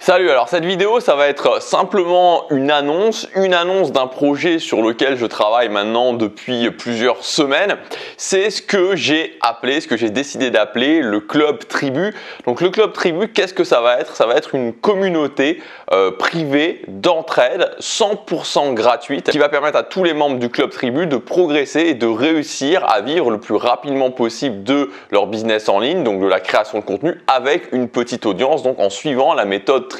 Salut, alors cette vidéo ça va être simplement une annonce d'un projet sur lequel je travaille maintenant depuis plusieurs semaines. C'est ce que j'ai décidé d'appeler le Club Tribu. Donc le Club Tribu, qu'est-ce que ça va être? Ça va être une communauté privée d'entraide 100% gratuite qui va permettre à tous les membres du Club Tribu de progresser et de réussir à vivre le plus rapidement possible de leur business en ligne, donc de la création de contenu avec une petite audience, donc en suivant la méthode Tribu.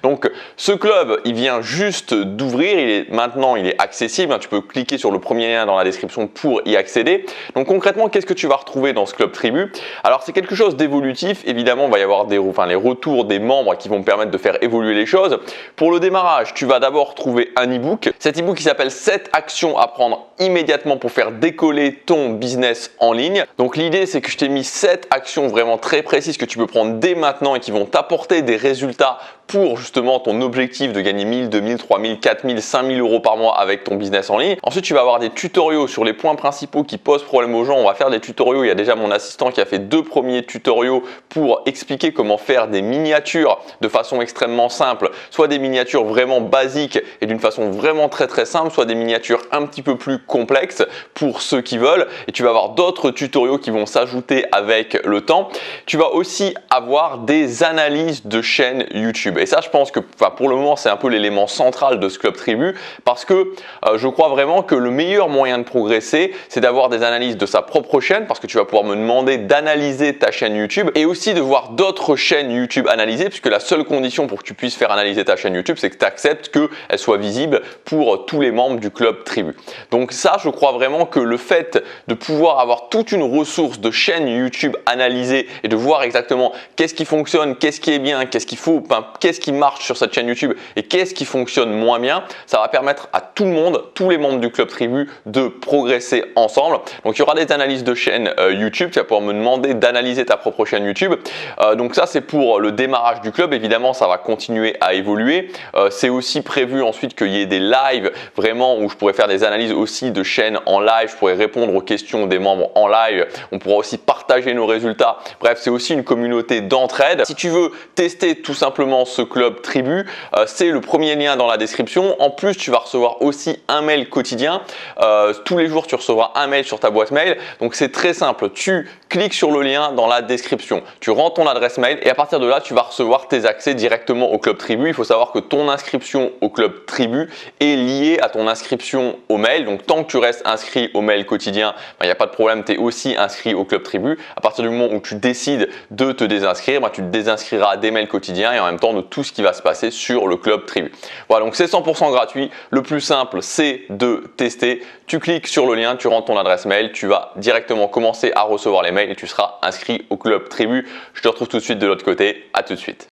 Donc ce club il vient juste d'ouvrir, il est accessible, tu peux cliquer sur le premier lien dans la description pour y accéder. Donc concrètement, qu'est-ce que tu vas retrouver dans ce club Tribu? Alors c'est quelque chose d'évolutif, évidemment il va y avoir les retours des membres qui vont permettre de faire évoluer les choses. Pour le démarrage, tu vas d'abord trouver un e-book. Cet e-book qui s'appelle 7 actions à prendre immédiatement pour faire décoller ton business en ligne. Donc l'idée c'est que je t'ai mis 7 actions vraiment très précises que tu peux prendre dès maintenant et qui vont t'apporter des résultats pour justement ton objectif de gagner 1000, 2000, 3000, 4000, 5000 euros par mois avec ton business en ligne. Ensuite, tu vas avoir des tutoriaux sur les points principaux qui posent problème aux gens. On va faire des tutoriaux. Il y a déjà mon assistant qui a fait 2 premiers tutoriaux pour expliquer comment faire des miniatures de façon extrêmement simple, soit des miniatures vraiment basiques et d'une façon vraiment très simple, soit des miniatures un petit peu plus complexes pour ceux qui veulent. Et tu vas avoir d'autres tutoriaux qui vont s'ajouter avec le temps. Tu vas aussi avoir des analyses de chaînes YouTube. Et ça, je pense que pour le moment, c'est un peu l'élément central de ce Club Tribu parce que je crois vraiment que le meilleur moyen de progresser, c'est d'avoir des analyses de sa propre chaîne parce que tu vas pouvoir me demander d'analyser ta chaîne YouTube et aussi de voir d'autres chaînes YouTube analysées puisque la seule condition pour que tu puisses faire analyser ta chaîne YouTube, c'est que tu acceptes qu'elle soit visible pour tous les membres du Club Tribu. Donc ça, je crois vraiment que le fait de pouvoir avoir toute une ressource de chaînes YouTube analysées et de voir exactement qu'est-ce qui fonctionne, qu'est-ce qui est bien, qu'est-ce qu'il faut, qu'est-ce qui marche sur cette chaîne YouTube et qu'est-ce qui fonctionne moins bien, ça va permettre à tout le monde, tous les membres du Club Tribu de progresser ensemble. Donc il y aura des analyses de chaîne YouTube, tu vas pouvoir me demander d'analyser ta propre chaîne YouTube. Donc ça c'est pour le démarrage du club, évidemment ça va continuer à évoluer. C'est aussi prévu ensuite qu'il y ait des lives vraiment où je pourrais faire des analyses aussi de chaînes en live, je pourrais répondre aux questions des membres en live, on pourra aussi partager nos résultats. Bref, c'est aussi une communauté d'entraide. Si tu veux tester tout simplement ce Club Tribu, c'est le premier lien dans la description. En plus, tu vas recevoir aussi un mail quotidien. Tous les jours, tu recevras un mail sur ta boîte mail. Donc, c'est très simple. Tu cliques sur le lien dans la description. Tu rentres ton adresse mail et à partir de là, tu vas recevoir tes accès directement au Club Tribu. Il faut savoir que ton inscription au Club Tribu est liée à ton inscription au mail. Donc, tant que tu restes inscrit au mail quotidien, il n'y a pas de problème. Tu es aussi inscrit au Club Tribu. À partir du moment où tu décides de te désinscrire, tu te désinscriras des mails quotidiens et en même temps de tout ce qui va se passer sur le Club Tribu. Voilà, donc c'est 100% gratuit. Le plus simple, c'est de tester. Tu cliques sur le lien, tu rentres ton adresse mail, tu vas directement commencer à recevoir les mails et tu seras inscrit au Club Tribu. Je te retrouve tout de suite de l'autre côté. À tout de suite.